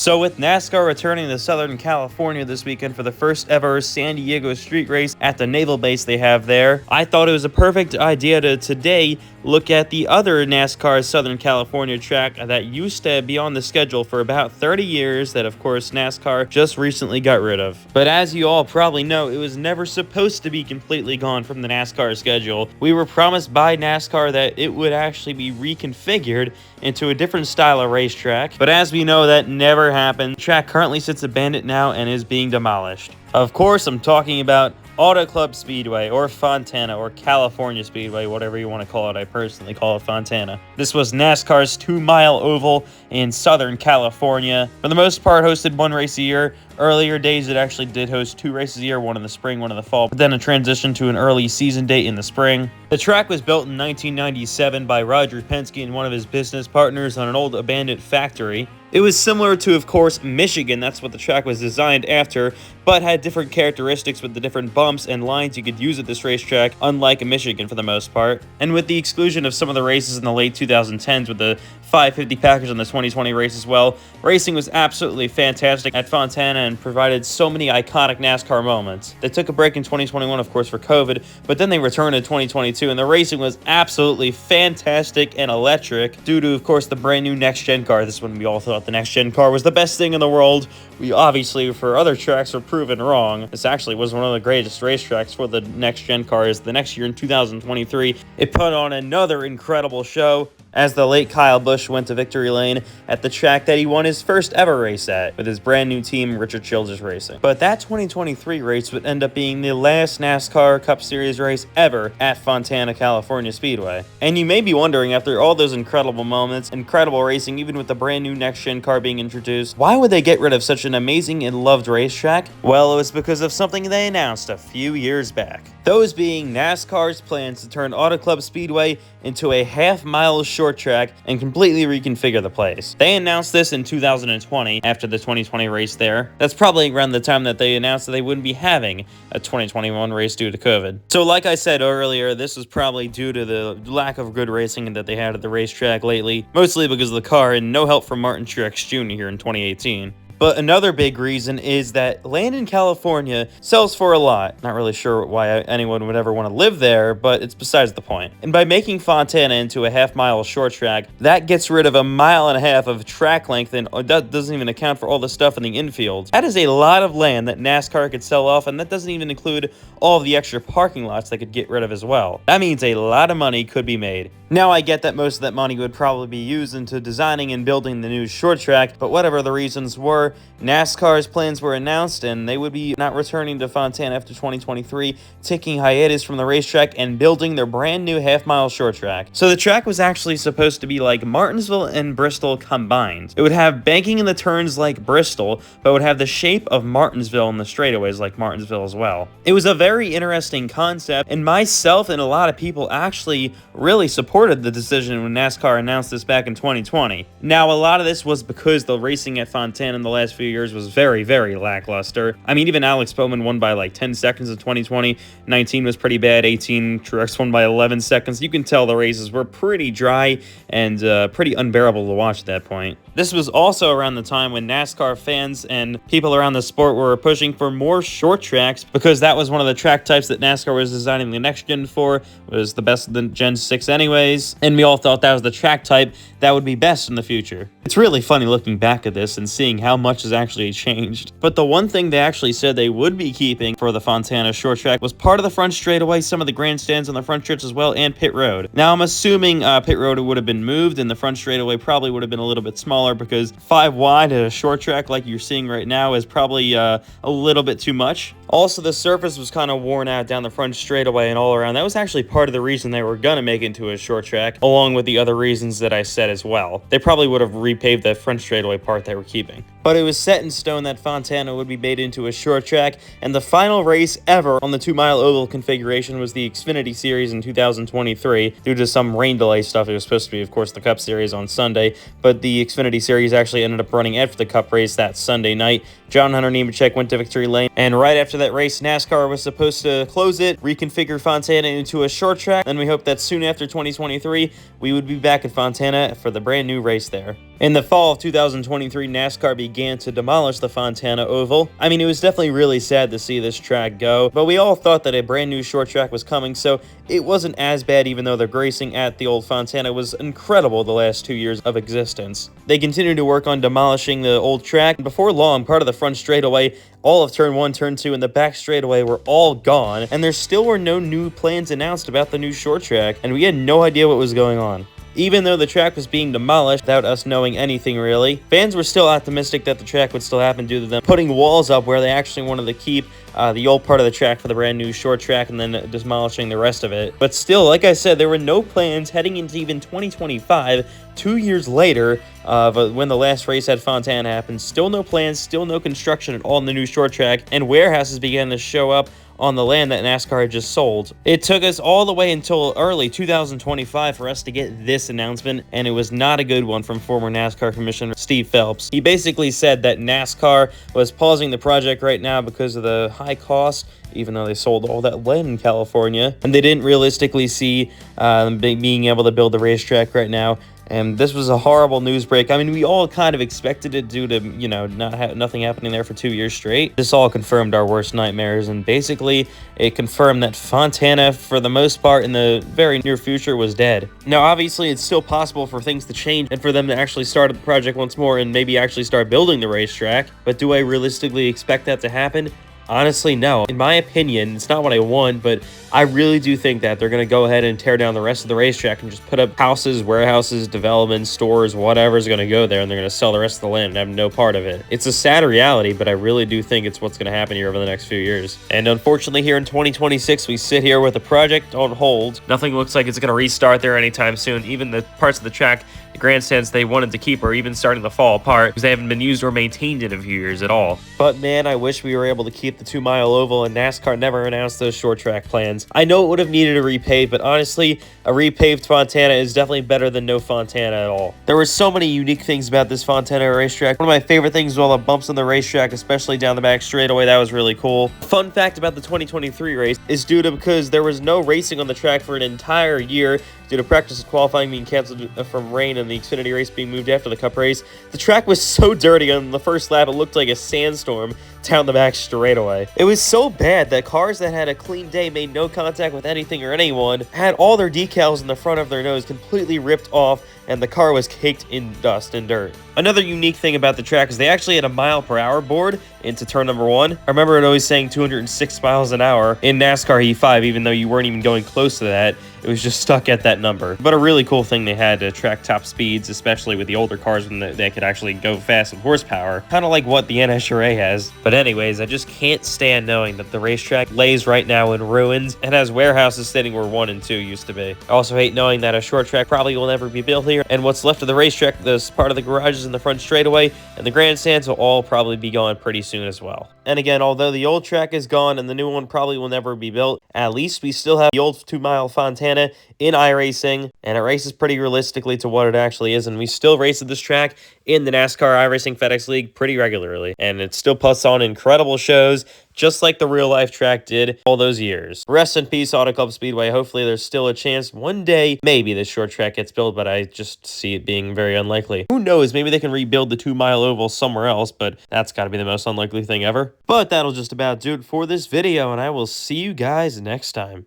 So with NASCAR returning to Southern California this weekend for the first ever San Diego street race at the naval base they have there, I thought it was a perfect idea to today look at the other NASCAR Southern California track that used to be on the schedule for about 30 years that, of course, NASCAR just recently got rid of. But as you all probably know, it was never supposed to be completely gone from the NASCAR schedule. We were promised by NASCAR that it would actually be reconfigured into a different style of racetrack, but as we know, that never happened. The track currently sits abandoned now and is being demolished. Of course, I'm talking about Auto Club Speedway, or Fontana, or California Speedway, whatever you want to call it. I personally call it Fontana. This was NASCAR's 2-mile oval in Southern California. For the most part, hosted one race a year. Earlier days, it actually did host 2 races a year, one in the spring, one in the fall, but then a transition to an early season date in the spring. The track was built in 1997 by Roger Penske and one of his business partners on an old abandoned factory. It was similar to, of course, Michigan. That's what the track was designed after, but had different characteristics with the different bumps and lines you could use at this racetrack, unlike Michigan for the most part. And with the exclusion of some of the races in the late 2010s with the 550 package on the 2020 race as well, racing was absolutely fantastic at Fontana and provided so many iconic NASCAR moments. They took a break in 2021, of course, for COVID, but then they returned in 2022, and the racing was absolutely fantastic and electric due to, of course, the brand new next-gen car. This one we all thought the next-gen car was the best thing in the world. We obviously, for other tracks, were proven wrong. This actually was one of the greatest racetracks for the next-gen cars. The next year in 2023, it put on another incredible show as the late Kyle Busch went to victory lane at the track that he won his first ever race at with his brand new team, Richard Childress Racing. But that 2023 race would end up being the last NASCAR Cup Series race ever at Fontana, California Speedway. And you may be wondering, after all those incredible moments, incredible racing, even with the brand new next-gen car being introduced, why would they get rid of such an amazing and loved racetrack? Well, it was because of something they announced a few years back. Those being NASCAR's plans to turn Auto Club Speedway into a half-mile short track and completely reconfigure the place. They announced this in 2020 after the 2020 race there. That's probably around the time that they announced that they wouldn't be having a 2021 race due to COVID. So like I said earlier, this was probably due to the lack of good racing that they had at the racetrack lately, mostly because of the car and no help from Martin Truex Jr. here in 2018. But another big reason is that land in California sells for a lot. Not really sure why anyone would ever want to live there, but it's besides the point. And by making Fontana into a half-mile short track, that gets rid of 1.5 miles of track length and doesn't even account for all the stuff in the infield. That is a lot of land that NASCAR could sell off, and that doesn't even include all of the extra parking lots they could get rid of as well. That means a lot of money could be made. Now, I get that most of that money would probably be used into designing and building the new short track, but whatever the reasons were, NASCAR's plans were announced and they would be not returning to Fontana after 2023, taking hiatus from the racetrack and building their brand new half-mile short track. So the track was actually supposed to be like Martinsville and Bristol combined. It would have banking in the turns like Bristol, but would have the shape of Martinsville in the straightaways like Martinsville as well. It was a very interesting concept, and myself and a lot of people actually really supported the decision when NASCAR announced this back in 2020. Now, a lot of this was because the racing at Fontana in the last few years was very, very lackluster. I mean, even Alex Bowman won by like 10 seconds in 2020. 19 was pretty bad. 18, Truex won by 11 seconds. You can tell the races were pretty dry and pretty unbearable to watch at that point. This was also around the time when NASCAR fans and people around the sport were pushing for more short tracks because that was one of the track types that NASCAR was designing the next gen for. It was the best of the Gen 6 anyways, and we all thought that was the track type that would be best in the future. It's really funny looking back at this and seeing how much has actually changed. But the one thing they actually said they would be keeping for the Fontana short track was part of the front straightaway, some of the grandstands on the front stretch as well, and pit road. Now, I'm assuming pit road would have been moved and the front straightaway probably would have been a little bit smaller because 5 wide at a short track like you're seeing right now is probably a little bit too much. Also, the surface was kind of worn out down the front straightaway and all around. That was actually part of the reason they were going to make it into a short track, along with the other reasons that I said as well. They probably would have repaved that front straightaway part they were keeping. But it was set in stone that Fontana would be made into a short track, and the final race ever on the 2-mile oval configuration was the Xfinity Series in 2023. Due to some rain delay stuff, it was supposed to be, of course, the Cup Series on Sunday, but the Xfinity Series actually ended up running after the Cup race that Sunday night. John Hunter Nemechek went to victory lane, and right after that race, NASCAR was supposed to close it, reconfigure Fontana into a short track, and we hope that soon after 2023, we would be back at Fontana for the brand new race there. In the fall of 2023, NASCAR began to demolish the Fontana Oval. I mean, it was definitely really sad to see this track go, but we all thought that a brand new short track was coming, so it wasn't as bad, even though the racing at the old Fontana was incredible the last 2 years of existence. They continued to work on demolishing the old track, and before long, part of the front straightaway, all of turn 1, turn 2, and the back straightaway were all gone, and there still were no new plans announced about the new short track, and we had no idea what was going on. Even though the track was being demolished without us knowing anything really, fans were still optimistic that the track would still happen due to them putting walls up where they actually wanted to keep the old part of the track for the brand new short track and then demolishing the rest of it. But still, like I said, there were no plans heading into even 2025, 2 years later, of when the last race at Fontana happened. Still no plans, still no construction at all in the new short track, and warehouses began to show up on the land that NASCAR had just sold. It took us all the way until early 2025 for us to get this announcement, and it was not a good one from former NASCAR Commissioner Steve Phelps. He basically said that NASCAR was pausing the project right now because of the high cost, even though they sold all that land in California, and they didn't realistically see being able to build the racetrack right now. And this was a horrible news break. I mean, we all kind of expected it due to, you know, nothing happening there for 2 years straight. This all confirmed our worst nightmares, and basically it confirmed that Fontana, for the most part, in the very near future, was dead. Now, obviously, it's still possible for things to change and for them to actually start the project once more and maybe actually start building the racetrack. But do I realistically expect that to happen? Honestly, no. In my opinion, it's not what I want, but I really do think that they're going to go ahead and tear down the rest of the racetrack and just put up houses, warehouses, developments, stores, whatever's going to go there, and they're going to sell the rest of the land and have no part of it. It's a sad reality, but I really do think it's what's going to happen here over the next few years. And unfortunately, here in 2026, we sit here with the project on hold. Nothing looks like it's going to restart there anytime soon. Even the parts of the track, the grandstands they wanted to keep, are even starting to fall apart because they haven't been used or maintained in a few years at all. But man, I wish we were able to keep the 2-mile oval, and NASCAR never announced those short track plans. I know it would have needed a repave, but honestly, a repaved Fontana is definitely better than no Fontana at all. There were so many unique things about this Fontana racetrack. One of my favorite things was all the bumps on the racetrack, especially down the back straightaway. That was really cool. Fun fact about the 2023 race is due to because there was no racing on the track for an entire year due to practice and qualifying being canceled from rain and the Xfinity race being moved after the Cup race. The track was so dirty on the first lap, it looked like a sandstorm down the back straightaway. It was so bad that cars that had a clean day, made no contact with anything or anyone, had all their decals in the front of their nose completely ripped off, and the car was caked in dust and dirt. Another unique thing about the track is they actually had a mile-per-hour board into turn number 1. I remember it always saying 206 miles an hour in NASCAR E5, even though you weren't even going close to that. It was just stuck at that number. But a really cool thing they had to track top speeds, especially with the older cars when they could actually go fast with horsepower. Kind of like what the NSRA has. But anyways, I just can't stand knowing that the racetrack lays right now in ruins and has warehouses sitting where 1 and 2 used to be. I also hate knowing that a short track probably will never be built here, and what's left of the racetrack, this part of the garages in the front straightaway and the grandstands, will all probably be gone pretty soon as well. And again, although the old track is gone and the new one probably will never be built, at least we still have the old 2-mile Fontana in iRacing, and it races pretty realistically to what it actually is, and we still race at this track in the NASCAR iRacing FedEx League pretty regularly, and it still puts on incredible shows just like the real-life track did all those years. Rest in peace, Auto Club Speedway. Hopefully there's still a chance one day maybe this short track gets built, but I just see it being very unlikely. Who knows, maybe they can rebuild the 2-mile oval somewhere else, but that's got to be the most unlikely thing ever. But that'll just about do it for this video, and I will see you guys next time.